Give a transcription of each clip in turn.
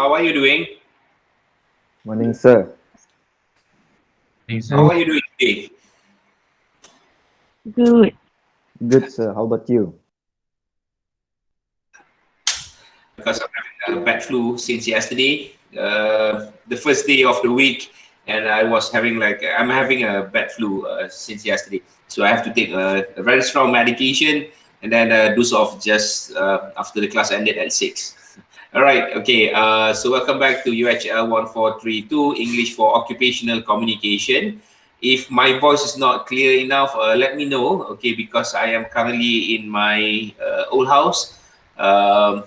How are you doing? Morning, sir. How are you doing today? Good. Good, sir. How about you? Because I'm having a bad flu since yesterday, the first day of the week, and I'm having a bad flu since yesterday. So I have to take a very strong medication and then doze off just after the class ended at 6. All right, okay. So welcome back to UHL1432 English for Occupational Communication. If my voice is not clear enough, let me know, okay, because I am currently in my old house. Some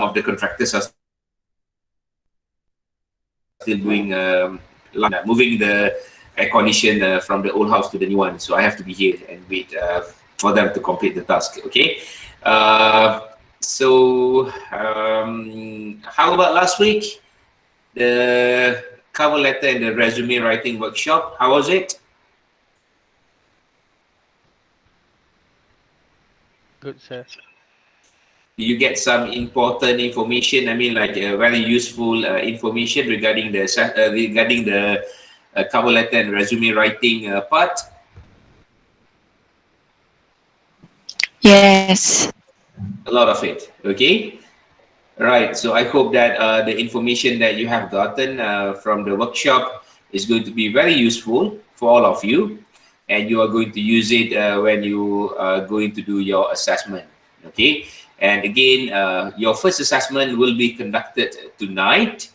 of the contractors are still doing moving the air condition from the old house to the new one. So I have to be here and wait for them to complete the task. Okay. How about last week? The cover letter and the resume writing workshop. How was it? Good, sir. You get some important information. I mean, like very useful information regarding the cover letter and resume writing part. Yes. A lot of it. Okay. Right. So I hope that the information that you have gotten from the workshop is going to be very useful for all of you, and you are going to use it when you are going to do your assessment. Okay. And again, your first assessment will be conducted tonight.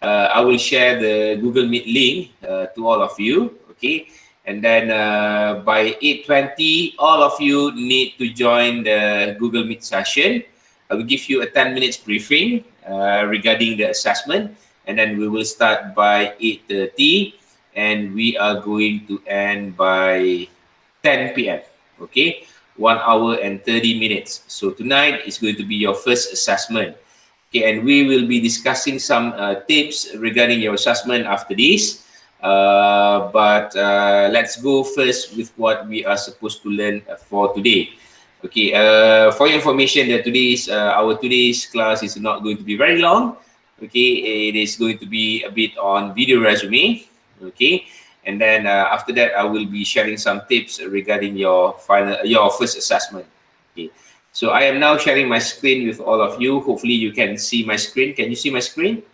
I will share the Google Meet link to all of you. Okay. And then by 8:20, all of you need to join the Google Meet session. I will give you a 10 minutes briefing regarding the assessment, and then we will start by 8:30, and we are going to end by 10 p.m. Okay, 1 hour and 30 minutes. So tonight is going to be your first assessment. Okay, and we will be discussing some tips regarding your assessment after this. But let's go first with what we are supposed to learn for today. Okay, for your information, that our today's class is not going to be very long. Okay, it is going to be a bit on video resume. Okay, and then after that, I will be sharing some tips regarding your first assessment. Okay, so I am now sharing my screen with all of you. Hopefully, you can see my screen. Can you see my screen?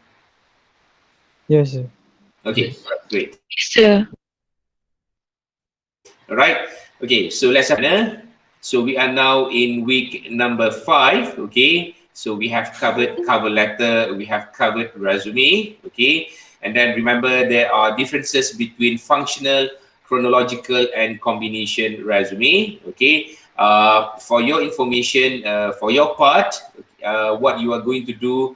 Yes, sir. Okay, great. Sir. All right. Okay, so let's have dinner. So we are now in week number 5. Okay, so we have covered cover letter, we have covered resume. Okay, and then remember there are differences between functional, chronological, and combination resume. Okay, for your information, for your part, what you are going to do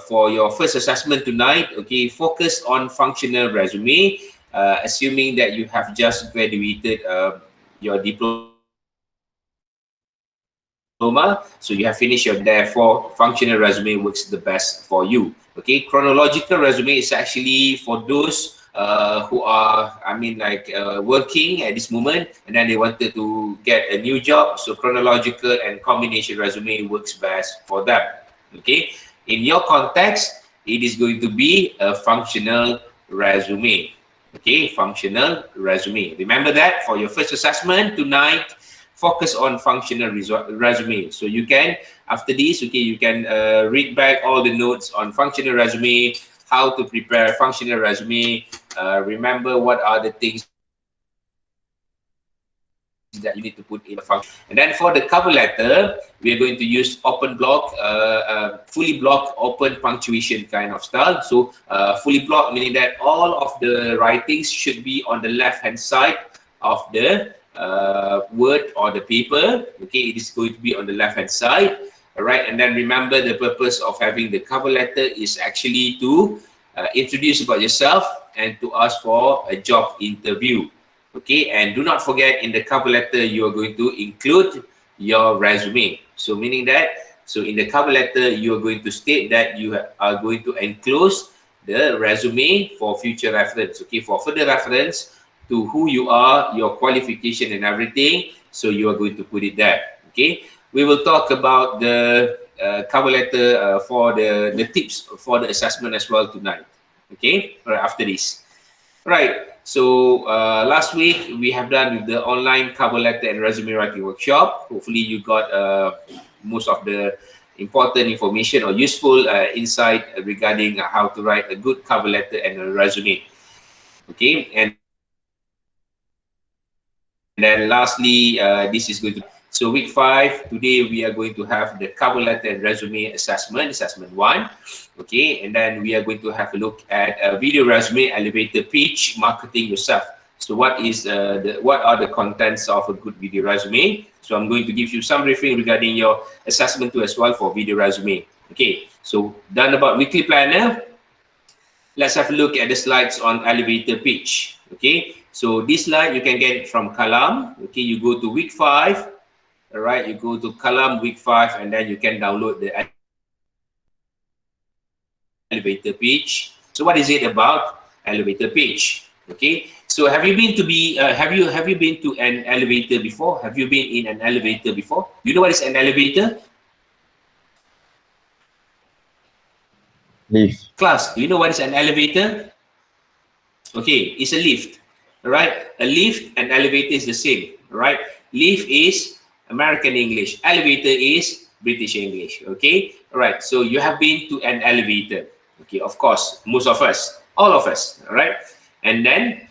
for your first assessment tonight. Okay, focus on functional resume. Assuming that you have just graduated your diploma, so you have finished your, therefore functional resume works the best for you. Okay, chronological resume is actually for those who are, working at this moment and then they wanted to get a new job. So chronological and combination resume works best for them. Okay, in your context, it is going to be a functional resume. Okay, functional resume. Remember that for your first assessment tonight, focus on functional resume. So you can, after this, okay, you can read back all the notes on functional resume, how to prepare functional resume. Remember what are the things that you need to put in the function. And then for the cover letter, we are going to use open block, fully block, open punctuation kind of style. So fully block meaning that all of the writings should be on the left hand side of the word or the paper. Okay, it is going to be on the left hand side. All right, and then remember the purpose of having the cover letter is actually to introduce about yourself and to ask for a job interview. Okay, and do not forget in the cover letter you are going to include your resume. So meaning that, so in the cover letter you are going to state that you are going to enclose the resume for future reference. Okay, for further reference to who you are, your qualification and everything. So you are going to put it there. Okay, we will talk about the cover letter for the tips for the assessment as well tonight. Okay, right after this. Right. So last week we have done with the online cover letter and resume writing workshop. Hopefully you got most of the important information or useful insight regarding how to write a good cover letter and a resume. Okay, and then lastly, this is going to, so week 5, today we are going to have the cover letter and resume assessment, assessment 1. Okay, and then we are going to have a look at a video resume, elevator pitch, marketing yourself. So what are the contents of a good video resume? So I'm going to give you some briefing regarding your assessment 2 as well for video resume. Okay, so done about weekly planner. Let's have a look at the slides on elevator pitch. Okay, so this slide you can get it from Kalam. Okay, you go to week 5. All right, you go to Kalam week 5, and then you can download the elevator pitch. So what is it about? Elevator pitch. Okay, so have you been to an elevator before? Have you been in an elevator before? You know what is an elevator? Lift. Class, do you know what is an elevator? Okay, it's a lift. All right, a lift and elevator is the same. All right, lift is American English, elevator is British English. Okay, all right, so you have been to an elevator. Okay, of course, most of us, all of us. All right, and then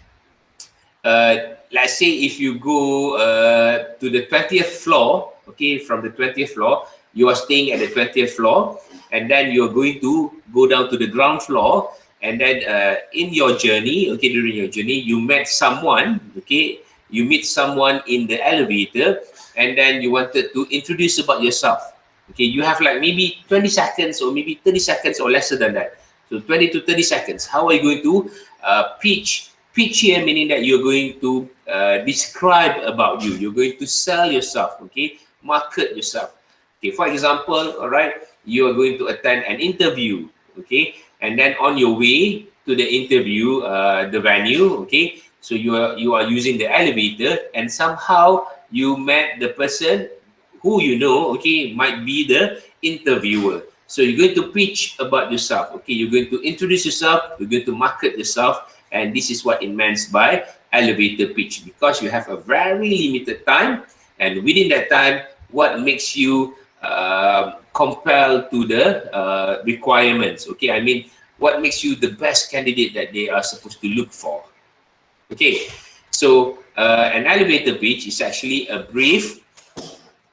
let's say if you go to the 20th floor, okay, from the 20th floor, you are staying at the 20th floor, and then you're going to go down to the ground floor, and then in your journey, okay, during your journey, you met someone, okay, you meet someone in the elevator, and then you wanted to introduce about yourself. Okay, you have like maybe 20 seconds or maybe 30 seconds or lesser than that. So 20 to 30 seconds. How are you going to pitch? Pitch here meaning that you're going to describe about you. You're going to sell yourself, okay, market yourself. Okay, for example, all right, you are going to attend an interview, okay, and then on your way to the interview, the venue, okay, so you are using the elevator, and somehow you met the person who you know, okay, might be the interviewer. So you're going to pitch about yourself, okay, you're going to introduce yourself, you're going to market yourself, and this is what it means by elevator pitch, because you have a very limited time, and within that time, what makes you compelled to the requirements, okay, I mean, what makes you the best candidate that they are supposed to look for. Okay, so an elevator pitch is actually a brief.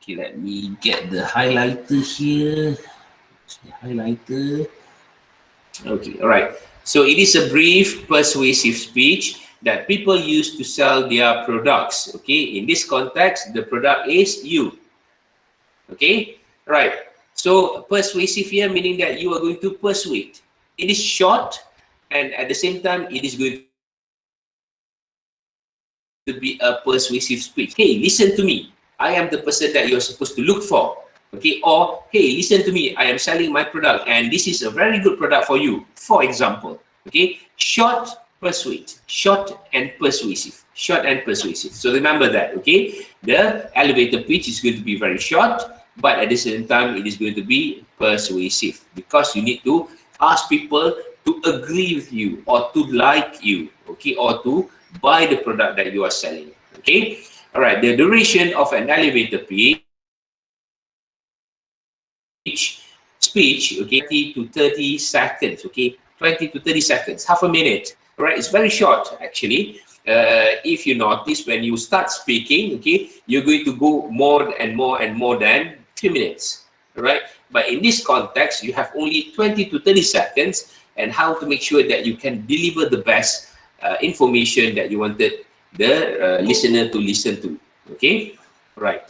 Okay, let me get the highlighter here. The highlighter. Okay, all right. So it is a brief, persuasive speech that people use to sell their products. Okay, in this context, the product is you. Okay, right. So persuasive here meaning that you are going to persuade. It is short, and at the same time, it is going to be a persuasive speech. Hey, listen to me. I am the person that you're supposed to look for. Okay, or hey, listen to me. I am selling my product, and this is a very good product for you. For example, okay, short, persuade, short and persuasive, short and persuasive. So remember that. Okay, the elevator pitch is going to be very short, but at the same time, it is going to be persuasive, because you need to ask people to agree with you or to like you, okay, or to buy the product that you are selling. Okay, all right. The duration of an elevator pitch, okay, 20 to 30 seconds, okay, 20 to 30 seconds, half a minute, all right, it's very short actually. If you notice, when you start speaking, okay, you're going to go more and more and more than 2 minutes, all right, but in this context, you have only 20 to 30 seconds, and how to make sure that you can deliver the best information that you wanted the listener to listen to. Okay, all right,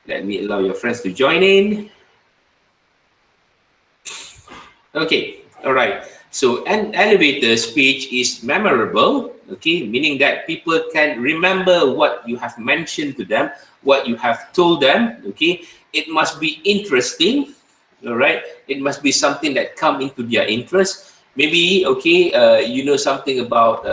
let me allow your friends to join in. Okay, all right. So an elevator speech is memorable, okay, meaning that people can remember what you have mentioned to them, what you have told them, okay. It must be interesting, all right. It must be something that come into their interest. Maybe, okay, you know something about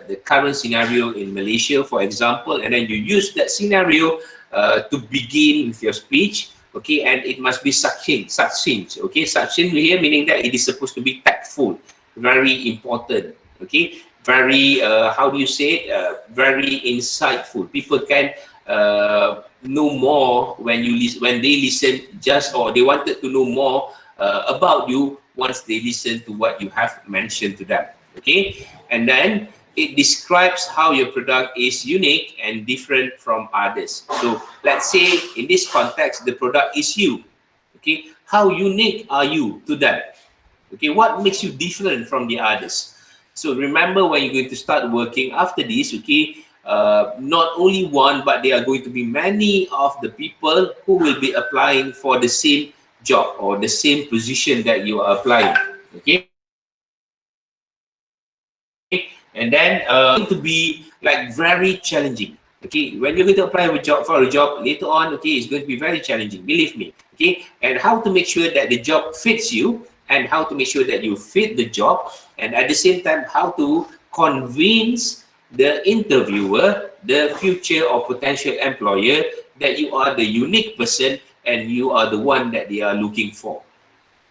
the current scenario in Malaysia, for example, and then you use that scenario to begin with your speech. okay, and it must be succinct, okay. Succinct here meaning that it is supposed to be tactful, very important, okay, very how do you say it, very insightful. People can know more when they listen, just, or they wanted to know more about you once they listen to what you have mentioned to them, okay. And then it describes how your product is unique and different from others. So let's say in this context, the product is you, okay. How unique are you to them? Okay, what makes you different from the others? So remember, when you're going to start working after this, okay, not only one, but there are going to be many of the people who will be applying for the same job or the same position that you are applying, okay. And then going to be like very challenging, okay. When you're going to apply for a job later on, okay, it's going to be very challenging, believe me, okay. And how to make sure that the job fits you, and how to make sure that you fit the job, and at the same time how to convince the interviewer, the future or potential employer, that you are the unique person and you are the one that they are looking for,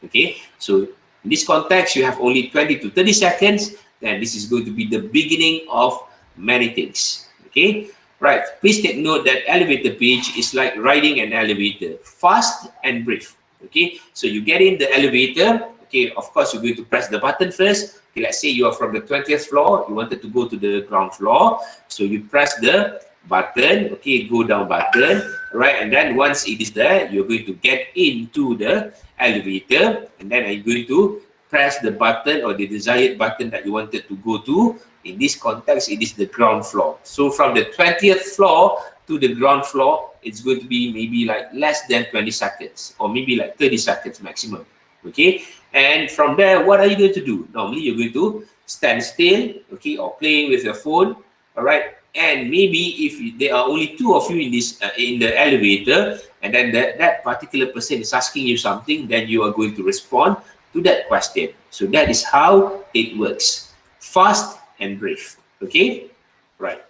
okay. So in this context, you have only 20 to 30 seconds, and this is going to be the beginning of many things, okay. Right, please take note that elevator pitch is like riding an elevator, fast and brief, okay. So you get in the elevator, okay, of course you're going to press the button first, okay. Let's say you are from the 20th floor, you wanted to go to the ground floor, so you press the button, okay, go down button, right. And then once it is there, you're going to get into the elevator, and then you're going to press the button or the desired button that you wanted to go to. In this context, it is the ground floor. So from the 20th floor to the ground floor, it's going to be maybe like less than 20 seconds or maybe like 30 seconds maximum, okay. And from there, what are you going to do? Normally you're going to stand still, okay, or playing with your phone, all right. And maybe if there are only two of you in this in the elevator, and then that particular person is asking you something, then you are going to respond to that question. So that is how it works, fast and brief, okay. Right,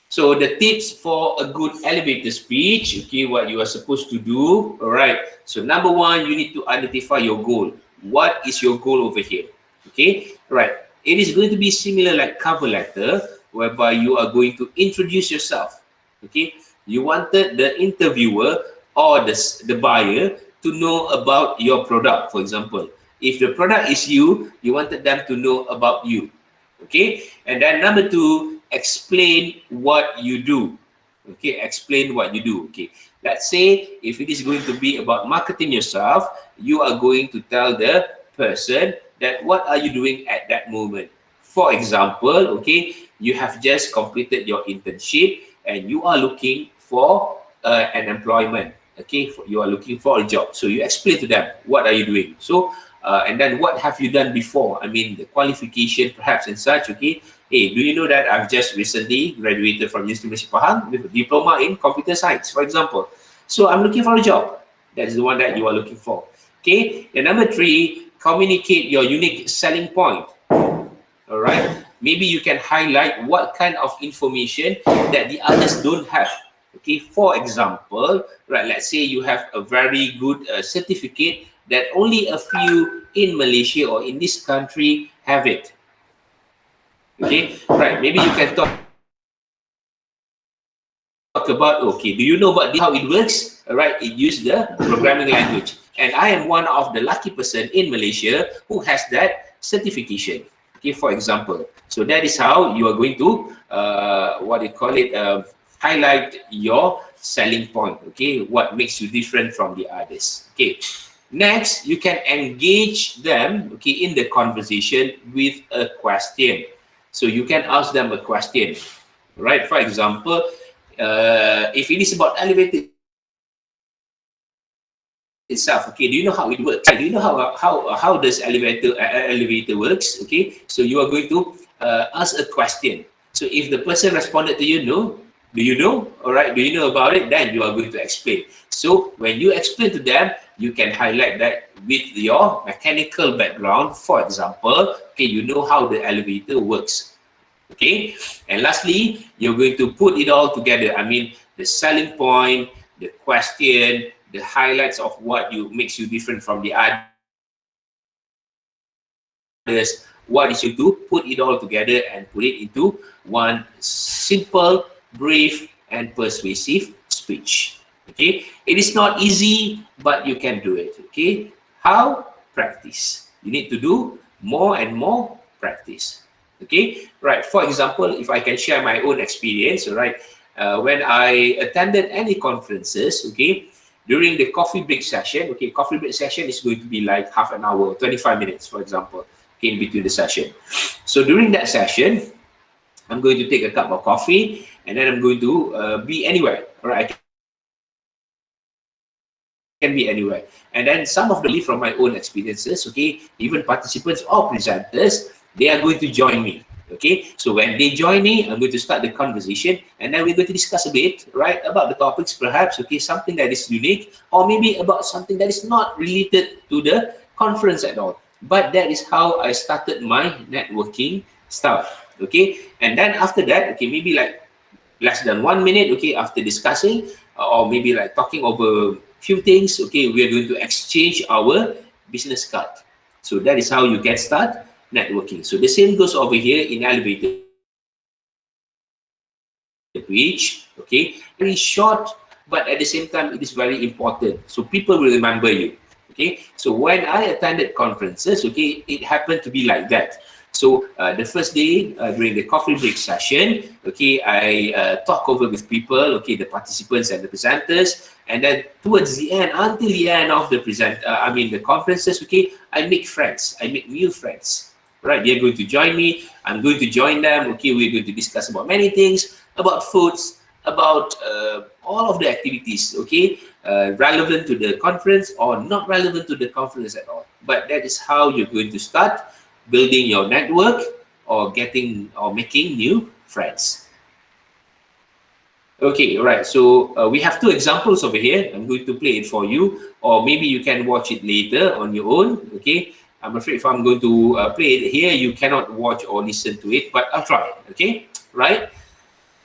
so the tips for a good elevator speech, okay, what you are supposed to do, all right. So number one, you need to identify your goal. What is your goal over here, okay. Right, it is going to be similar like cover letter, whereby you are going to introduce yourself, okay. You wanted the interviewer or the buyer to know about your product. For example, if the product is you, you wanted them to know about you, okay. And then number two, explain what you do, okay. Explain what you do, okay. Let's say if it is going to be about marketing yourself, you are going to tell the person that what are you doing at that moment. For example, okay, you have just completed your internship and you are looking for an employment, okay. You are looking for a job, so you explain to them what are you doing. So and then what have you done before, I mean the qualification perhaps and such, okay. Hey, do you know that I've just recently graduated from University of Pahang with a diploma in computer science, for example. So I'm looking for a job. That is the one that you are looking for, okay. And number three, communicate your unique selling point, all right. Maybe you can highlight what kind of information that the others don't have, okay. For example, right, let's say you have a very good certificate that only a few in Malaysia or in this country have it, okay. Right, maybe you can talk about, okay, do you know about how it works? All right, it uses the programming language, and I am one of the lucky person in Malaysia who has that certification, okay, for example. So that is how you are going to what they call it, highlight your selling point, okay, what makes you different from the others, okay. Next, you can engage them, okay, in the conversation with a question. So you can ask them a question, right? For example, if it is about elevator itself, okay, do you know how it works? Do you know how does elevator works? Okay, so you are going to ask a question. So if the person responded to you, no, do you know? All right, do you know about it? Then you are going to explain. So when you explain to them, you can highlight that with your mechanical background. For example, okay, you know how the elevator works. Okay, and lastly, you're going to put it all together. I mean, the selling point, the question, the highlights of what makes you different from the others. What is you do? Put it all together and put it into one simple, brief, and persuasive speech. Okay, it is not easy, but you can do it. Okay, how? Practice. You need to do more and more practice. Okay, right. For example, if I can share my own experience, right, when I attended any conferences, okay, during the coffee break session, okay, coffee break session is going to be like half an hour, 25 minutes, for example, okay, in between the session. So during that session, I'm going to take a cup of coffee, and then I'm going to be anywhere. All right, I can be anywhere. And then some of the from my own experiences, okay, even participants or presenters, they are going to join me. Okay, so when they join me, I'm going to start the conversation, and then we're going to discuss a bit, right, about the topics, perhaps, okay, something that is unique, or maybe about something that is not related to the conference at all. But that is how I started my networking stuff. Okay, and then after that, okay, maybe like less than 1 minute, okay, after discussing, or maybe like talking over few things, okay, we are going to exchange our business card. So that is how you get start networking. So the same goes over here in elevator pitch. Okay, very short, but at the same time it is very important, so people will remember you. Okay, so when I attended conferences, okay, it happened to be like that. So the first day during the coffee break session, okay, I talk over with people, okay, the participants and the presenters, and then towards the end, until the end of the the conferences, okay, I make friends, I make new friends. Right, they're going to join me, I'm going to join them. Okay, we're going to discuss about many things, about foods, about all of the activities, okay, relevant to the conference or not relevant to the conference at all. But that is how you're going to start building your network or getting or making new friends. Okay, all right. So we have two examples over here. I'm going to play it for you, or maybe you can watch it later on your own. Okay, I'm afraid if I'm going to play it here, you cannot watch or listen to it, but I'll try. Okay, right?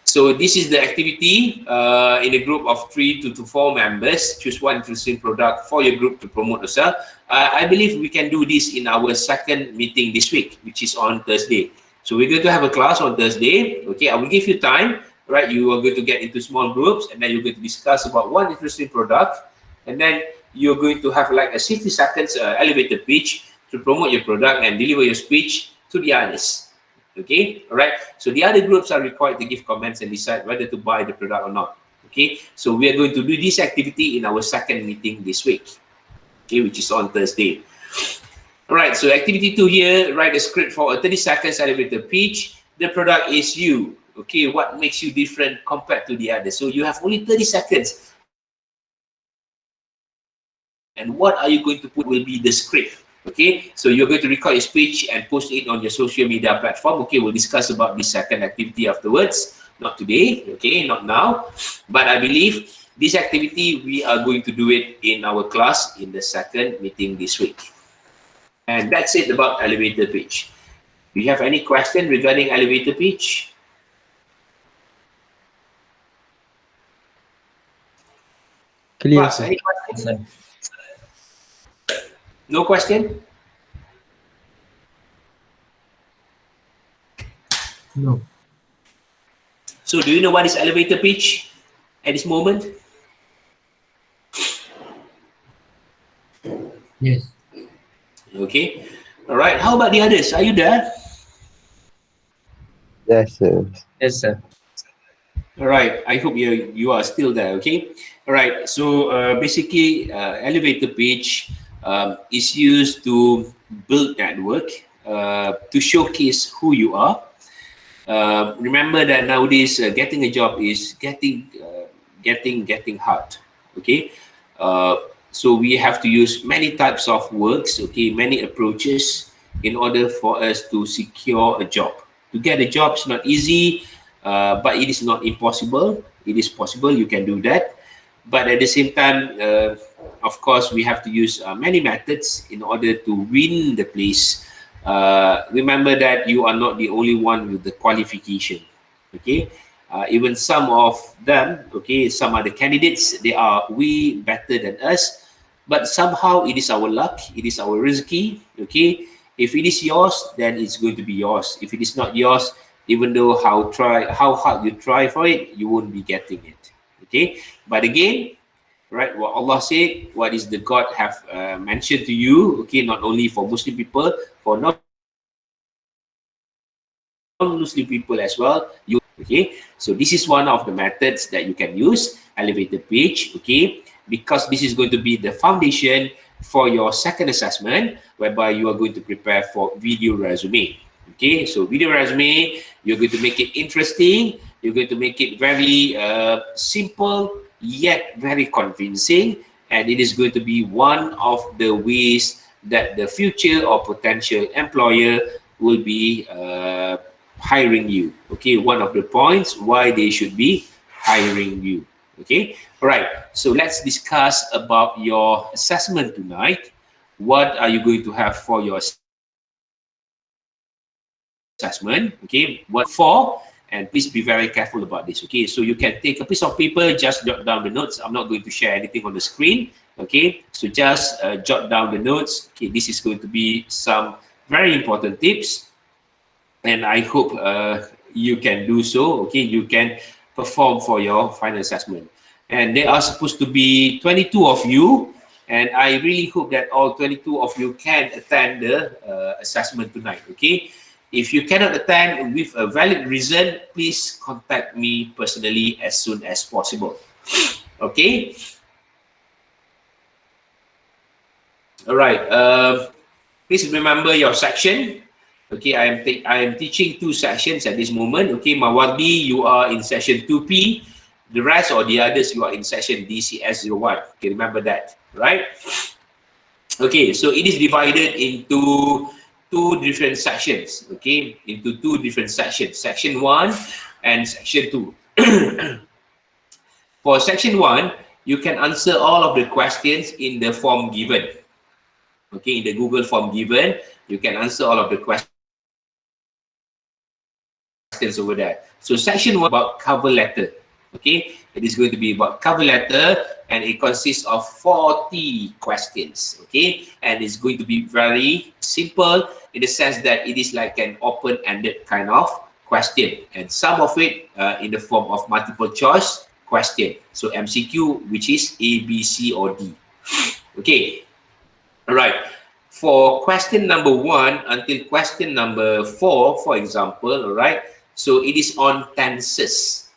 So this is the activity in a group of 3 to 4 members. Choose one interesting product for your group to promote yourself. I believe we can do this in our second meeting this week, which is on Thursday. So we're going to have a class on Thursday. Okay, I will give you time, right? You are going to get into small groups, and then you're going to discuss about one interesting product, and then you're going to have like a 60 seconds elevator pitch to promote your product and deliver your speech to the others. Okay, all right. So the other groups are required to give comments and decide whether to buy the product or not. Okay, so we are going to do this activity in our second meeting this week, okay, which is on Thursday. All right, so activity 2 here, write a script for a 30 seconds elevator pitch. The product is you. Okay, what makes you different compared to the others? So you have only 30 seconds. And what are you going to put will be the script. Okay, so you're going to record your speech and post it on your social media platform. Okay, we'll discuss about this second activity afterwards. Not today, okay, not now. But I believe this activity, we are going to do it in our class in the second meeting this week. And that's it about elevator pitch. Do you have any question regarding elevator pitch? Clear, Class, sir. any question? No question? No. So do you know what is elevator pitch at this moment? Yes. Okay. All right. How about the others? Are you there? Yes, sir. Yes, sir. All right. I hope you are still there. Okay. All right. So basically, elevator pitch is used to build network, to showcase who you are. Remember that nowadays getting a job is getting hard. Okay. So we have to use many types of works, okay, many approaches in order for us to secure a job. To get a job is not easy, but it is not impossible. It is possible, you can do that. But at the same time, of course, we have to use many methods in order to win the place. Remember that you are not the only one with the qualification. Okay, Even some of them, okay, some other candidates, they are way better than us, but somehow it is our luck, it is our rizki, okay. If it is yours, then it's going to be yours. If it is not yours, even though how hard you try for it, you won't be getting it, okay. But again, right, what Allah said, what is the God have mentioned to you, okay, not only for Muslim people, for non-Muslim people as well, you, okay. So this is one of the methods that you can use, elevator pitch, okay, because this is going to be the foundation for your second assessment, whereby you are going to prepare for video resume. Okay, so video resume, you're going to make it interesting, you're going to make it very simple yet very convincing, and it is going to be one of the ways that the future or potential employer will be hiring you. Okay, one of the points why they should be hiring you. Okay, all right, so let's discuss about your assessment tonight. What are you going to have for your assessment? Okay, what for? And please be very careful about this. Okay, so you can take a piece of paper, just jot down the notes. I'm not going to share anything on the screen. Okay, so just jot down the notes. Okay, this is going to be some very important tips, and I hope you can do so. Okay, you can perform for your final assessment. And there are supposed to be 22 of you, and I really hope that all 22 of you can attend the assessment tonight. Okay, if you cannot attend with a valid reason, please contact me personally as soon as possible. Okay, all right, please remember your section. Okay, I am teaching 2 sections at this moment. Okay, Mawardi, you are in session 2P. The rest or the others, you are in session DCS01. Okay, remember that, right? Okay, so it is divided into 2 different sections. Okay, into 2 different sections, section 1 and section 2. For section 1, you can answer all of the questions in the form given. Okay, in the Google form given, you can answer all of the questions over there. So section 1 about cover letter. Okay, it is going to be about cover letter, and it consists of 40 questions. Okay, and it's going to be very simple in the sense that it is like an open-ended kind of question, and some of it in the form of multiple choice question. So MCQ, which is A, B, C, or D. Okay, all right. For question number 1 until question number 4, for example, all right, so it is on tenses,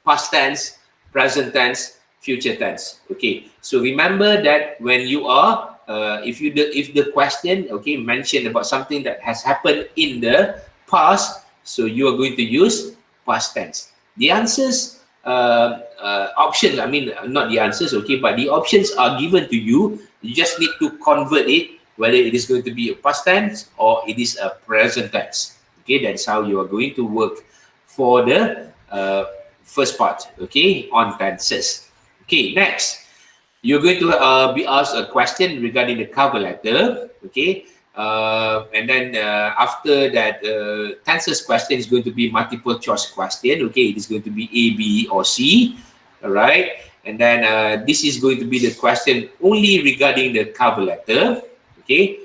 past tense, present tense, future tense. Okay, so remember that when you are if the question, okay, mentioned about something that has happened in the past, so you are going to use past tense. The answers options, I mean, not the answers, okay, but the options are given to you. You just need to convert it, whether it is going to be a past tense or it is a present tense. Okay, that's how you are going to work for the first part, okay, on tenses. Okay, next, you're going to be asked a question regarding the cover letter, okay, and then after that tenses question is going to be multiple choice question, okay, it is going to be A, B, or C, all right, and then this is going to be the question only regarding the cover letter, okay,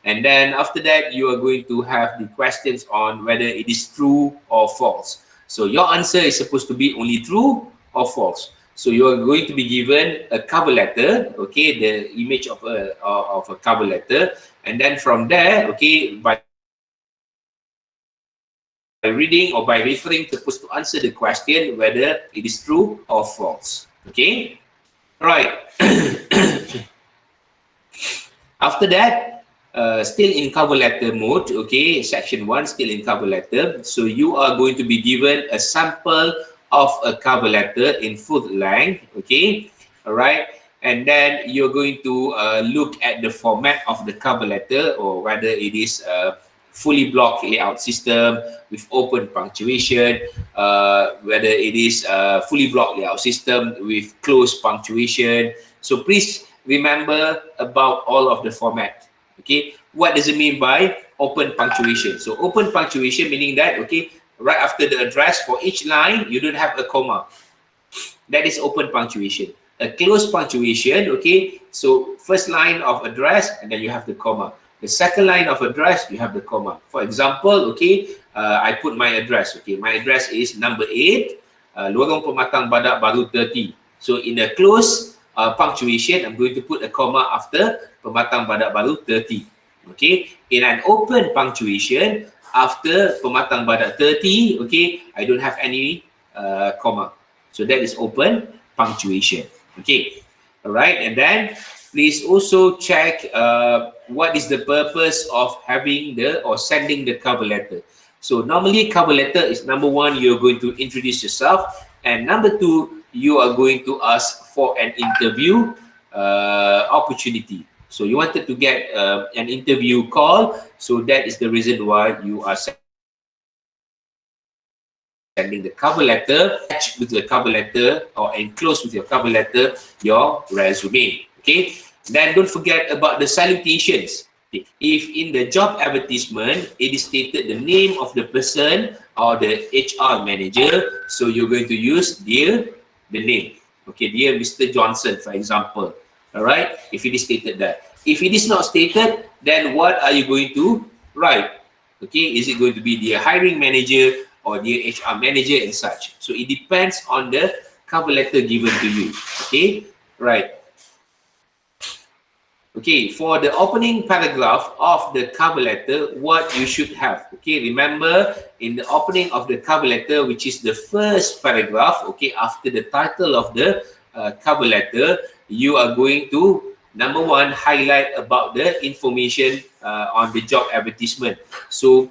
and then after that you are going to have the questions on whether it is true or false. So your answer is supposed to be only true or false. So you are going to be given a cover letter, okay, the image of a cover letter, and then from there, okay, by reading or by referring, supposed to answer the question whether it is true or false. Okay, all right. After that, still in cover letter mode, okay, section 1 still in cover letter. So you are going to be given a sample of a cover letter in full length, okay, all right, and then you're going to look at the format of the cover letter, or whether it is a fully block layout system with open punctuation, whether it is a fully block layout system with closed punctuation. So please remember about all of the format. Okay, what does it mean by open punctuation? So open punctuation meaning that, okay, right after the address, for each line, you don't have a comma. That is open punctuation. A closed punctuation, okay, so first line of address and then you have the comma. The second line of address, you have the comma. For example, okay, I put my address, okay, my address is number 8, Lorong Pematang Badak Baru 30. So in a closed punctuation, I'm going to put a comma after Pematang Badak Baru 30. Okay, in an open punctuation, after Pematang Badak 30, okay, I don't have any comma. So that is open punctuation. Okay, all right, and then please also check what is the purpose of having the or sending the cover letter. So normally cover letter is number 1, you're going to introduce yourself, and number 2, you are going to ask for an interview opportunity. So you wanted to get an interview call, so that is the reason why you are sending the cover letter, attach with the cover letter or enclose with your cover letter your resume. Okay, then don't forget about the salutations. Okay. If in the job advertisement it is stated the name of the person or the HR manager, so you're going to use the name. Okay, dear Mr. Johnson, for example. All right, if it is stated that. If it is not stated, then what are you going to write? Okay, is it going to be the hiring manager or the HR manager and such? So it depends on the cover letter given to you. Okay, right. Okay, for the opening paragraph of the cover letter, what you should have. Okay, remember in the opening of the cover letter, which is the first paragraph, okay, after the title of the cover letter, you are going to, number 1, highlight about the information on the job advertisement. So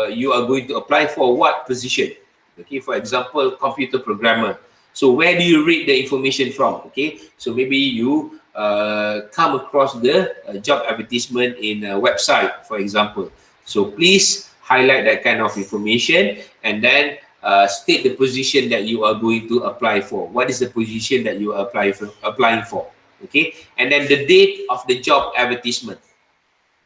you are going to apply for what position? Okay, for example, computer programmer. So where do you read the information from? Okay, so maybe you come across the job advertisement in a website, for example. So please highlight that kind of information and then state the position that you are going to apply for. What is the position that you are applying for? Okay, and then the date of the job advertisement.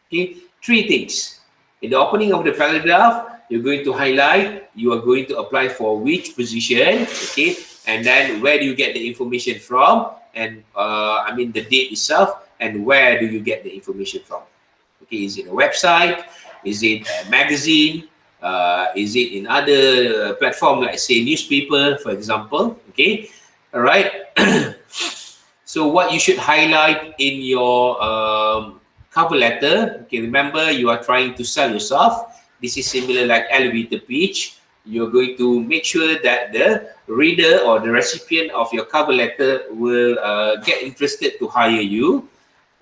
Okay, 3 things. In the opening of the paragraph, you're going to highlight you are going to apply for which position, okay, and then where do you get the information from, and I mean the date itself, and where do you get the information from? Okay, is it a website? Is it a magazine? Is it in other platform like say newspaper, for example? Okay, all right. So what you should highlight in your cover letter, okay, remember you are trying to sell yourself. This is similar like elevator pitch. You're going to make sure that the reader or the recipient of your cover letter will get interested to hire you.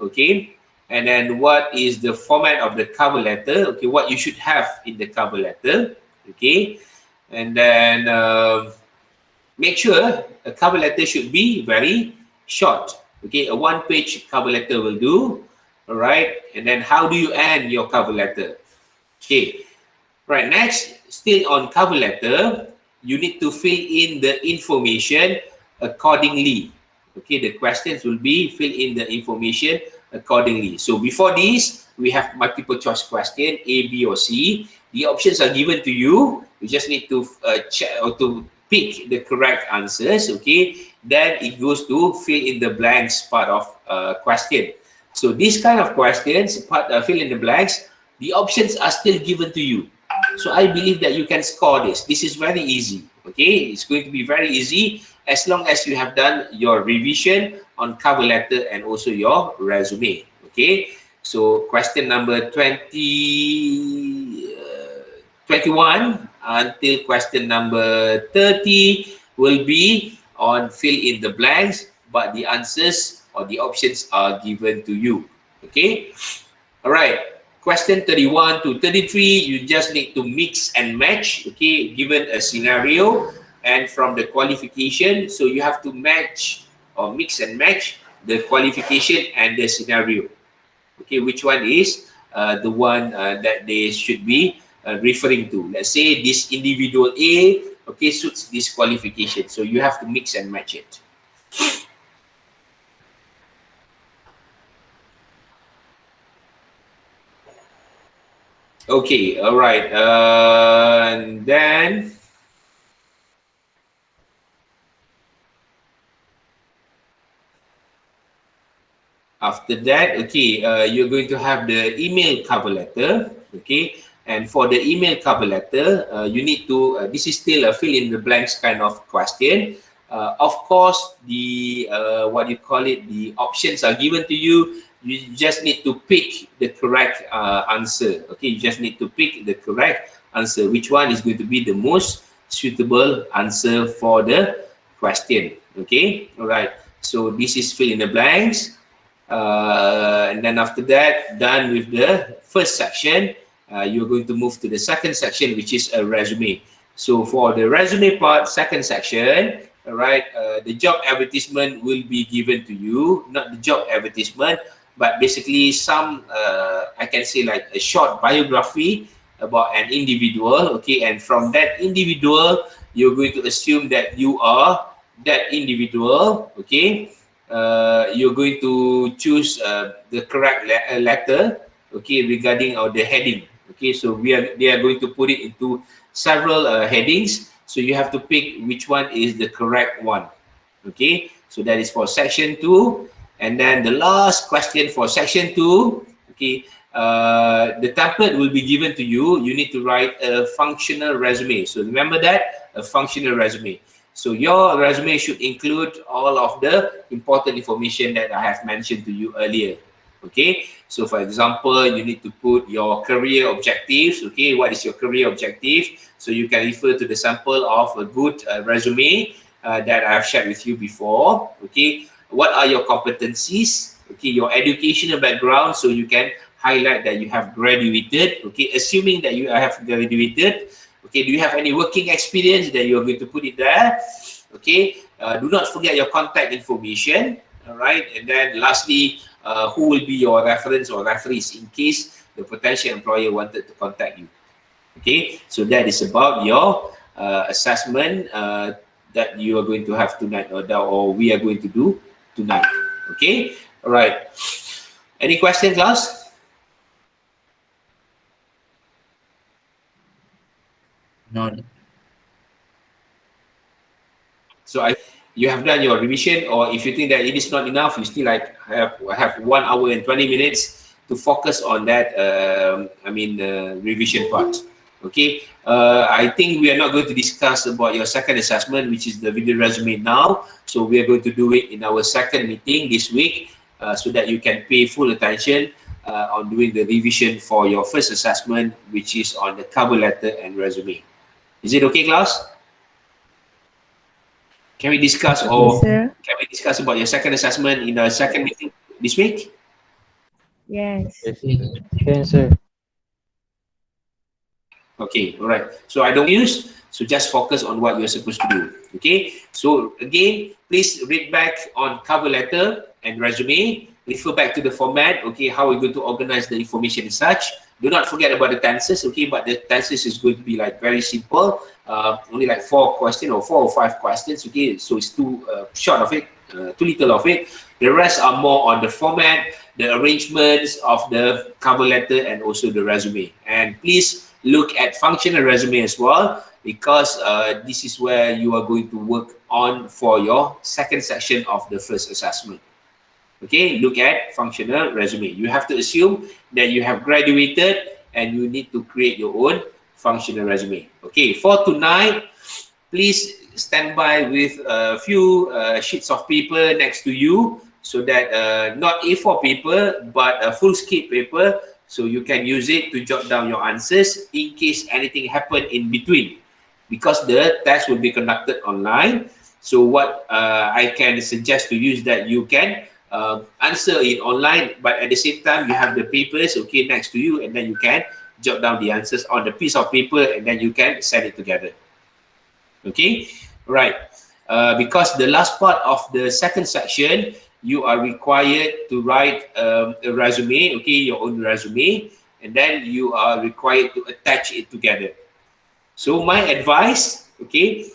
Okay, and then what is the format of the cover letter? Okay, what you should have in the cover letter. Okay, and then make sure a cover letter should be very short. Okay, a 1-page cover letter will do. All right, and then how do you end your cover letter? Okay, right, next, still on cover letter, you need to fill in the information accordingly. Okay, the questions will be fill in the information accordingly. So before this, we have multiple choice question, A, B, or C. The options are given to you. You just need to check or to pick the correct answers. Okay, then it goes to fill in the blanks part of question. So these kind of questions, fill in the blanks, the options are still given to you. So I believe that you can score this. This is very easy. Okay, it's going to be very easy as long as you have done your revision on cover letter and also your resume. Okay, so question number 21 until question number 30 will be on fill in the blanks, but the answers or the options are given to you. Okay, all right. Question 31 to 33, you just need to mix and match, okay, given a scenario and from the qualification. So you have to match or mix and match the qualification and the scenario. Okay, which one is the one that they should be referring to? Let's say this individual A, okay, suits this qualification. So you have to mix and match it. Okay, all right. And then after that, okay, you're going to have the email cover letter, okay. And for the email cover letter, you need to, this is still a fill in the blanks kind of question. Of course, the, what you call it, the options are given to you. You just need to pick the correct answer, okay. You just need to pick the correct answer. Which one is going to be the most suitable answer for the question, okay. All right. So this is fill in the blanks. And then after that, done with the first section, you're going to move to the second section, which is a resume. So for the resume part, second section, all right, the job advertisement will be given to you, not the job advertisement, but basically some, I can say like a short biography about an individual, okay, and from that individual, you're going to assume that you are that individual, okay. You're going to choose the correct letter, okay, regarding the heading. Okay, so they are going to put it into several headings. So you have to pick which one is the correct one. Okay, so that is for section 2. And then the last question for section 2, okay, the template will be given to you. You need to write a functional resume. So remember that, a functional resume. So your resume should include all of the important information that I have mentioned to you earlier. Okay, so for example, you need to put your career objectives. Okay, what is your career objective? So you can refer to the sample of a good resume that I have shared with you before. Okay, what are your competencies? Okay, your educational background. So you can highlight that you have graduated. Okay, assuming that you have graduated. Okay, do you have any working experience? That you're going to put it there. Okay, do not forget your contact information. All right, and then lastly, who will be your reference or referees in case the potential employer wanted to contact you. Okay, so that is about your assessment that you are going to have tonight, or we are going to do tonight. Okay, all right. Any questions, class? No. So you have done your revision, or if you think that it is not enough, you still like have 1 hour and 20 minutes to focus on that. Revision part. Okay. I think we are not going to discuss about your second assessment, which is the video resume now. So we are going to do it in our second meeting this week, so that you can pay full attention on doing the revision for your first assessment, which is on the cover letter and resume. Is it okay, class? Can we discuss, Yes, sir. can we discuss about your second assessment in the second meeting this week? Yes. Yes, can, sir. Okay, all right. So I don't use, so just focus on what you're supposed to do. Okay, so again, please read back on cover letter and resume. Refer back to the format, okay, how we're going to organize the information and such. Do not forget about the tenses, okay, but the tenses is going to be like very simple, only like 4 questions or 4 or 5 questions, okay, so it's too short of it, too little of it. The rest are more on the format, the arrangements of the cover letter and also the resume. And please look at functional resume as well, because this is where you are going to work on for your second section of the first assessment. Okay, look at functional resume. You have to assume that you have graduated and you need to create your own functional resume. Okay, for tonight, please stand by with a few sheets of paper next to you, so that not A4 paper, but a full skip paper, so you can use it to jot down your answers in case anything happened in between, because the test will be conducted online. So what I can suggest to you is that you can answer it online, but at the same time you have the papers, okay, next to you, and then you can jot down the answers on the piece of paper, and then you can send it together. Okay, right. Because the last part of the second section, you are required to write a resume, okay, your own resume, and then you are required to attach it together. So my advice, okay,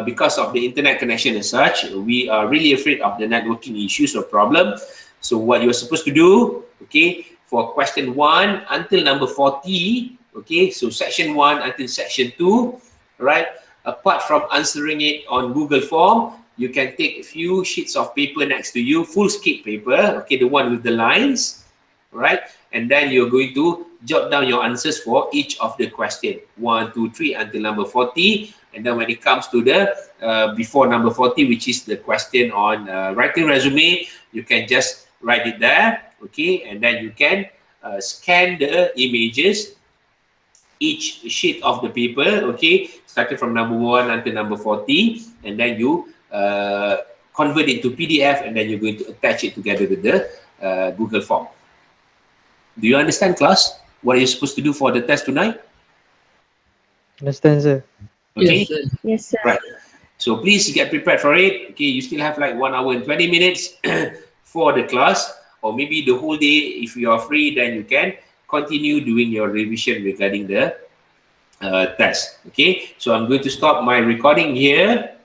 because of the internet connection and such, we are really afraid of the networking issues or problem. So what you're supposed to do, okay, for question 1 until number 40, Okay, so section 1 until section 2, right? Apart from answering it on Google Form, you can take a few sheets of paper next to you, full skip paper, okay, the one with the lines, right? And then you're going to jot down your answers for each of the question, 1, 2, 3 until number 40. And then when it comes to the before number 40, which is the question on writing resume, you can just write it there, okay? And then you can scan the images, each sheet of the paper, okay, starting from number 1 until number 40, and then you convert it to PDF, and then you're going to attach it together with the Google form. Do you understand, class? What are you supposed to do for the test tonight? Understand, sir. Okay. Yes, sir. Yes, sir. Right. So please get prepared for it. Okay, you still have like 1 hour and 20 minutes for the class, or maybe the whole day. If you are free, then you can continue doing your revision regarding the test. Okay, so I'm going to stop my recording here.